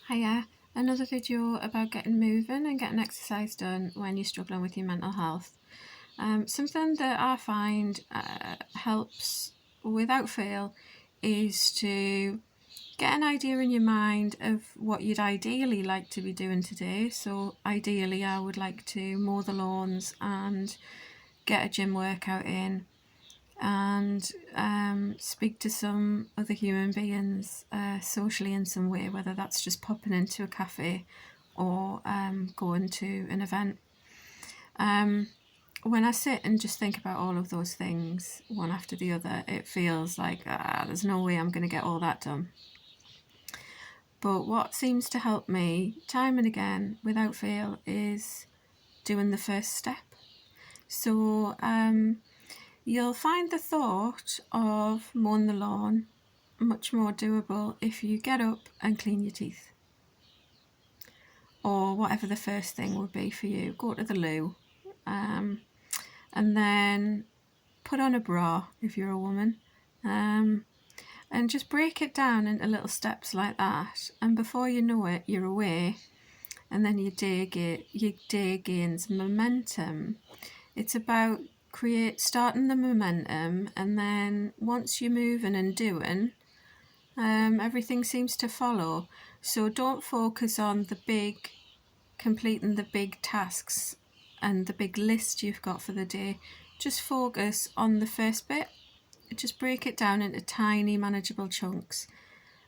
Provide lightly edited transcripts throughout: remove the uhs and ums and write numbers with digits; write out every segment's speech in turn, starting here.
Hiya, another video about getting moving and getting exercise done when you're struggling with your mental health. Something that I find helps without fail is to get an idea in your mind of what you'd ideally like to be doing today. So ideally I would like to mow the lawns and get a gym workout in and speak to some other human beings socially in some way, whether that's just popping into a cafe or going to an event. When I sit and just think about all of those things one after the other, it feels like there's no way I'm going to get all that done. But what seems to help me time and again without fail is doing the first step. So you'll find the thought of mowing the lawn much more doable if you get up and clean your teeth. Or whatever the first thing would be for you. Go to the loo. And then put on a bra if you're a woman. And just break it down into little steps like that. And before you know it, you're away. And then your day gains momentum. It's about starting the momentum, and then once you're moving and doing, everything seems to follow. So don't focus on completing the big tasks and the big list you've got for the day. Just focus on the first bit. Just break it down into tiny manageable chunks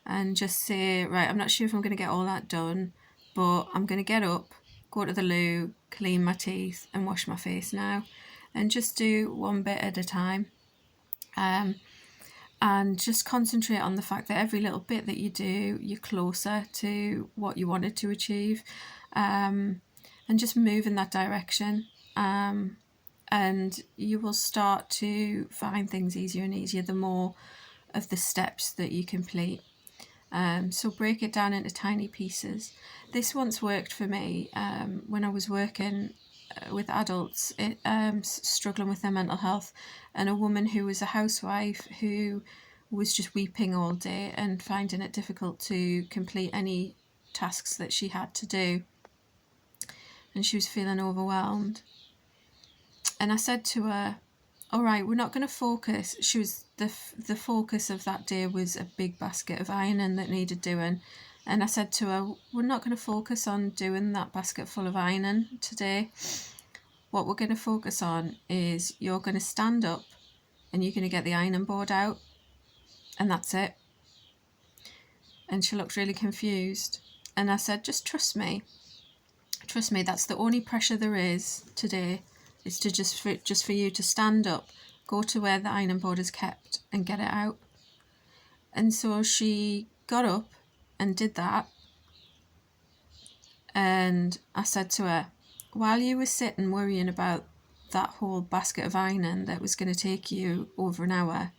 and just say, right, I'm not sure if I'm going to get all that done, but I'm going to get up, go to the loo, clean my teeth and wash my face now, and just do one bit at a time. And just concentrate on the fact that every little bit that you do, you're closer to what you wanted to achieve, and just move in that direction. And you will start to find things easier and easier the more of the steps that you complete. So break it down into tiny pieces. This once worked for me when I was working with adults struggling with their mental health, and a woman who was a housewife who was just weeping all day and finding it difficult to complete any tasks that she had to do, and she was feeling overwhelmed. And I said to her, all right, we're not going to focus. She was the focus of that day was a big basket of ironing that needed doing. And I said to her, we're not going to focus on doing that basket full of ironing today. What we're going to focus on is you're going to stand up and you're going to get the ironing board out, and that's it. And she looked really confused. And I said, just trust me. Trust me, that's the only pressure there is today. It's to just for you to stand up, go to where the ironing board is kept and get it out. And so she got up and did that. And I said to her, while you were sitting worrying about that whole basket of ironing that was going to take you over an hour,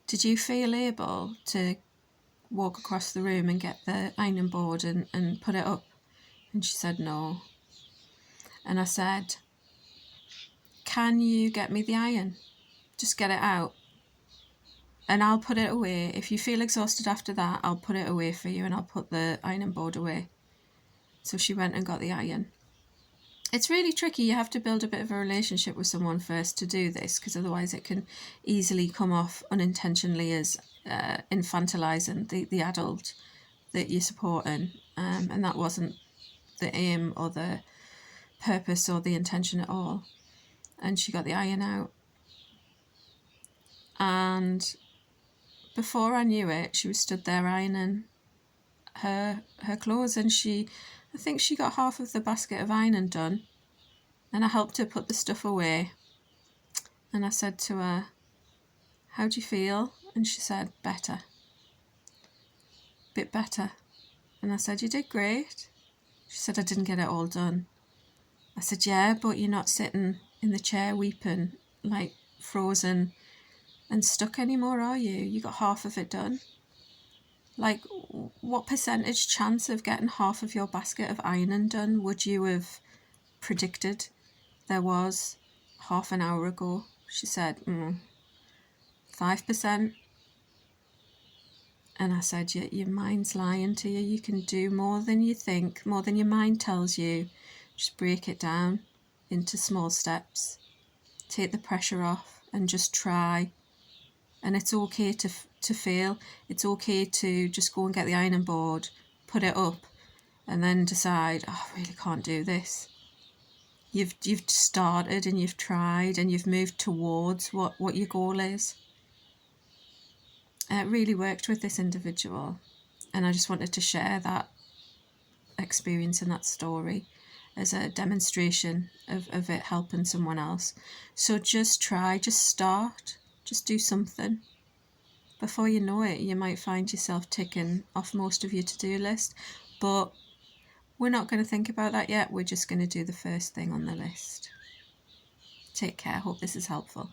did you feel able to walk across the room and get the ironing board and put it up? And she said no. And I said, can you get me the iron? Just get it out and I'll put it away. If you feel exhausted after that, I'll put it away for you and I'll put the ironing board away. So she went and got the iron. It's really tricky. You have to build a bit of a relationship with someone first to do this, because otherwise it can easily come off unintentionally as infantilizing the adult that you're supporting, and that wasn't the aim or the purpose or the intention at all. And she got the iron out, and before I knew it, she was stood there ironing her clothes, and I think she got half of the basket of ironing done, and I helped her put the stuff away. And I said to her, how do you feel? And she said, better. Bit better. And I said, you did great. She said, I didn't get it all done. I said, yeah, but you're not sitting in the chair weeping like frozen and stuck anymore, are you? You got half of it done. Like, what percentage chance of getting half of your basket of ironing done would you have predicted there was half an hour ago? She said, 5%. And I said, your mind's lying to you. You can do more than you think, more than your mind tells you. Just break it down into small steps. Take the pressure off and just try. And it's okay to fail. It's okay to just go and get the ironing board, put it up, and then decide, oh, I really can't do this. You've started and you've tried and you've moved towards what your goal is. It really worked with this individual, and I just wanted to share that experience and that story as a demonstration of it helping someone else. So just try, just start, just do something. Before you know it, you might find yourself ticking off most of your to-do list, but we're not going to think about that yet. We're just going to do the first thing on the list. Take care. Hope this is helpful.